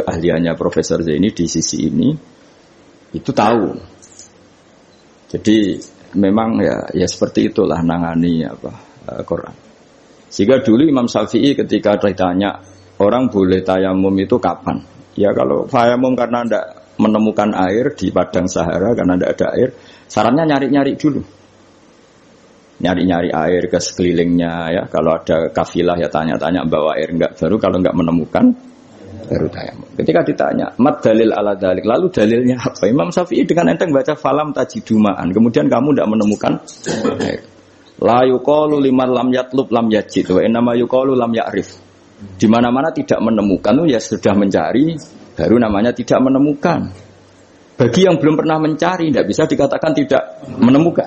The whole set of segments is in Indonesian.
keahliannya Profesor Zaini di sisi ini itu tahu. Jadi memang ya seperti itulah nangani Quran. Sehingga dulu Imam Syafi'i ketika ditanya orang boleh tayamum itu kapan? Ya kalau tayamum karena tidak menemukan air di padang Sahara karena tidak ada air, sarannya nyari-nyari dulu. Nyari-nyari air ke sekelilingnya ya. Kalau ada kafilah ya tanya-tanya bawa air enggak, baru kalau enggak menemukan baru tayamum. Ketika ditanya mat dalil ala dalik, lalu dalilnya apa? Imam Syafi'i dengan enteng baca falam tajidumaan, kemudian kamu tidak menemukan air. La yuqalu liman lam yatlub lam yajid wa innama yuqalu lam ya'rif. Di mana-mana tidak menemukan ya sudah mencari, baru namanya tidak menemukan. Bagi yang belum pernah mencari tidak bisa dikatakan tidak menemukan.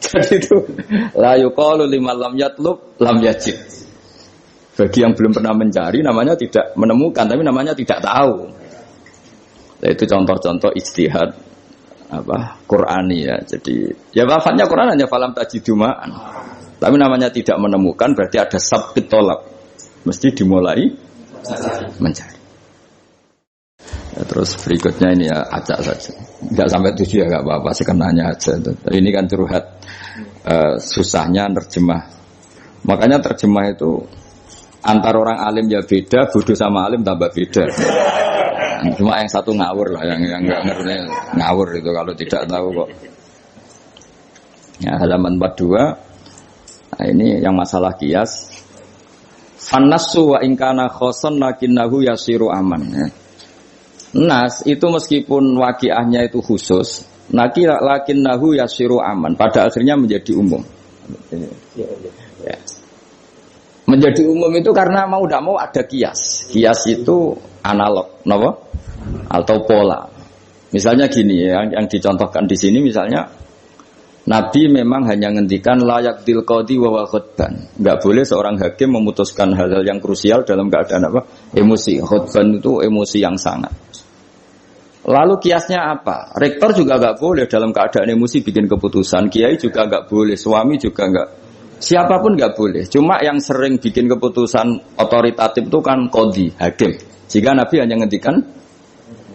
Jadi itu la yuqalu liman lam yatlub lam yajid. Bagi yang belum pernah mencari namanya tidak menemukan, tapi namanya tidak tahu. Nah, itu contoh-contoh ijtihad Qur'ani ya. Jadi ya lafadznya Quran hanya falam tajidumaan. Tapi namanya tidak menemukan berarti ada sabqit tolab. Mesti dimulai mencari. Ya, terus berikutnya ini ya acak saja. Enggak sampai 7 ya enggak apa-apa, sekenanya aja. Ini kan curhat susahnya nerjemah. Makanya terjemah itu antar orang alim ya beda, bodoh sama alim tambah beda. Cuma yang satu ngawur lah, yang enggak ngerti ngawur itu kalau tidak tahu kok. Ya, halaman 42. Nah, ini yang masalah qiyas. Fannasu wa ingkana khoson lakinnahu yasiru aman. Ya. Nas itu meskipun waqiahnya itu khusus, lakinnahu yasiru aman. Pada akhirnya menjadi umum. Ya. Menjadi umum itu karena mau tidak mau ada kias. Kias itu analog, kenapa? Atau pola. Misalnya gini, yang dicontohkan di sini misalnya Nabi memang hanya ngendikan layak dil qadi wa khutban. Enggak boleh seorang hakim memutuskan hal-hal yang krusial dalam keadaan emosi. Khutban itu emosi yang sangat. Lalu kiasnya apa? Rektor juga enggak boleh dalam keadaan emosi bikin keputusan. Kiai juga enggak boleh, suami juga enggak. Siapapun nggak boleh. Cuma yang sering bikin keputusan otoritatif itu kan qadhi, hakim. Jika Nabi hanya ngendikan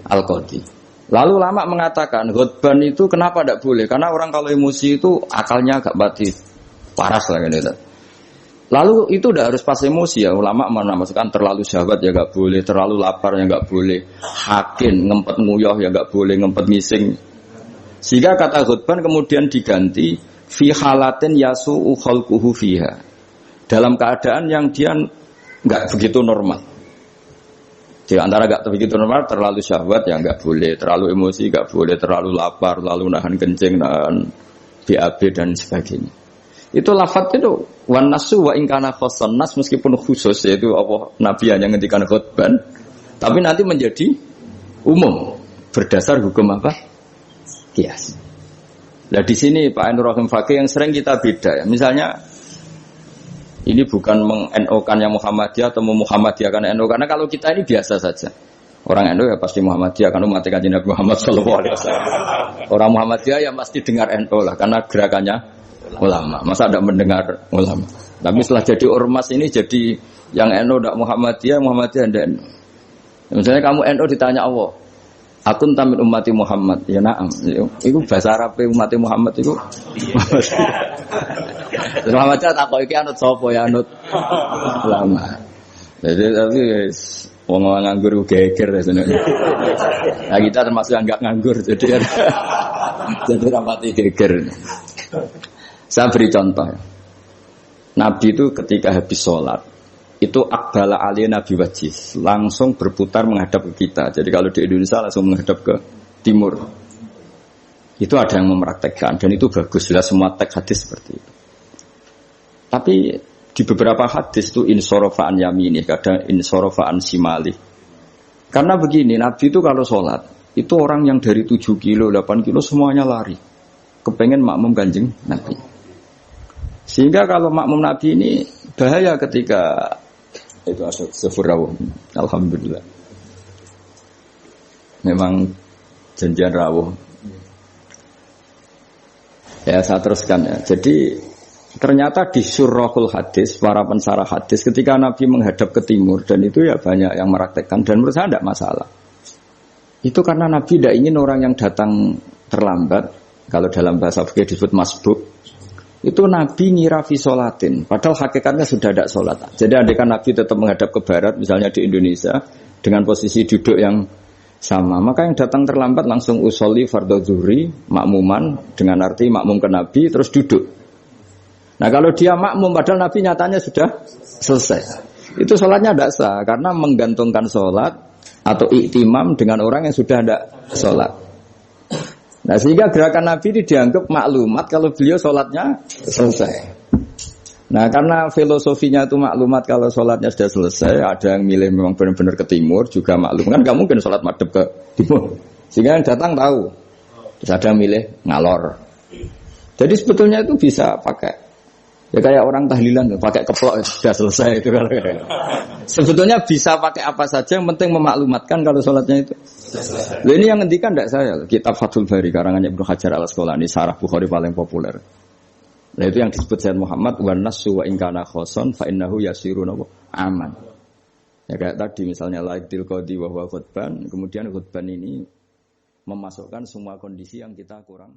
al-qadhi. Lalu ulama mengatakan khutban itu kenapa tidak boleh? Karena orang kalau emosi itu akalnya agak mati paras lah gitu. Lalu itu tidak harus pas emosi ya. Ulama menamakan terlalu syahwat ya nggak boleh, terlalu lapar ya nggak boleh, hakin ngempet nguyah ya nggak boleh, ngempet ngising. Sehingga kata khutban kemudian diganti fi halatin yasu'u khalquhu fiha. Dalam keadaan yang dia enggak begitu normal. Di antara enggak begitu normal, terlalu syahwat ya enggak boleh, terlalu emosi enggak boleh, terlalu lapar, lalu nahan kencing, nahan BAB dan sebagainya. Itu lafaz itu wan nasu wa in kana khassan nas meskipun khusus yaitu apa Nabi hanya ngendikan khutban, tapi nanti menjadi umum berdasar hukum apa? Qiyas. Nah di sini Pak Ainur Rahim Fakih yang sering kita beda ya. Misalnya ini bukan meng-NO-kan yang Muhammadiyah atau Muhammadiyahkan NO, karena kalau kita ini biasa saja. Orang NO ya pasti Muhammadiyah karena umat Kanjeng Nabi Muhammad sallallahu alaihi wasallam. Orang Muhammadiyah ya pasti dengar NO lah karena gerakannya ulama. Masa tidak mendengar ulama. Tapi setelah jadi ormas ini jadi yang NO tidak Muhammadiyah, Muhammadiyah tidak NO. Misalnya kamu NO ditanya Allah, akun tamin ummati Muhammad, ya naam. Itu bahasa Arab ummati Muhammad itu. Muhammad tak kok iki anut sapa ya anut ulama. Jadi tapi wong nganggur geger sebenarnya. Nah kita termasuk yang enggak nganggur jadi rapati geger. Saya beri contoh. Nabi itu ketika habis sholat itu akbala aliyah Nabi wajih langsung berputar menghadap ke kita. Jadi kalau di Indonesia langsung menghadap ke timur. Itu ada yang mempraktekkan dan itu bagus. Sudah semua teks hadis seperti itu. Tapi di beberapa hadis itu insorofaan yamini, kadang insorofaan simali. Karena begini, Nabi itu kalau sholat itu orang yang dari 7 kilo, 8 kilo semuanya lari. Kepengen makmum Kanjeng Nabi. Sehingga kalau makmum Nabi ini bahaya ketika itu asal rawuh. Alhamdulillah. Memang janjian rawuh. Ya saya teruskan ya. Jadi ternyata di syurahul hadis, para pensarah hadis, ketika Nabi menghadap ke timur, dan itu ya banyak yang meraktekkan, dan menurut saya tidak masalah. Itu karena Nabi tidak ingin orang yang datang terlambat, kalau dalam bahasa fikih disebut masbuk, itu Nabi ngira fi sholatin, padahal hakikatnya sudah tidak sholat. Jadi andaikan Nabi tetap menghadap ke barat, misalnya di Indonesia, dengan posisi duduk yang sama, maka yang datang terlambat langsung usolli fardhu zuhri makmuman, dengan arti makmum ke Nabi terus duduk. Nah kalau dia makmum padahal Nabi nyatanya sudah selesai, itu sholatnya tidak sah karena menggantungkan sholat atau iktimam dengan orang yang sudah tidak sholat. Nah sehingga gerakan Nabi ini dianggap maklumat kalau beliau sholatnya selesai. Nah karena filosofinya itu maklumat kalau sholatnya sudah selesai, ada yang milih memang benar-benar ke timur juga maklum, kan gak mungkin sholat madhab ke timur, sehingga yang datang tahu. Terus ada yang milih ngalor. Jadi sebetulnya itu bisa pakai, ya kayak orang tahlilan pakai keplok sudah selesai itu. Sebetulnya bisa pakai apa saja, yang penting memaklumatkan kalau sholatnya itu. Loh, ini yang ngendikan tidak saya, kitab Fathul Bari karangannya Ibnu Hajar al-Asqalani, Syarah Bukhari paling populer. Nah itu yang disebut Sayyid Muhammad wan nasu wa in kana khoson fa innahu yasirun aman. Ya kayak tadi misalnya laidil qadi wa huwa khutban, kemudian khutban ini memasukkan semua kondisi yang kita kurang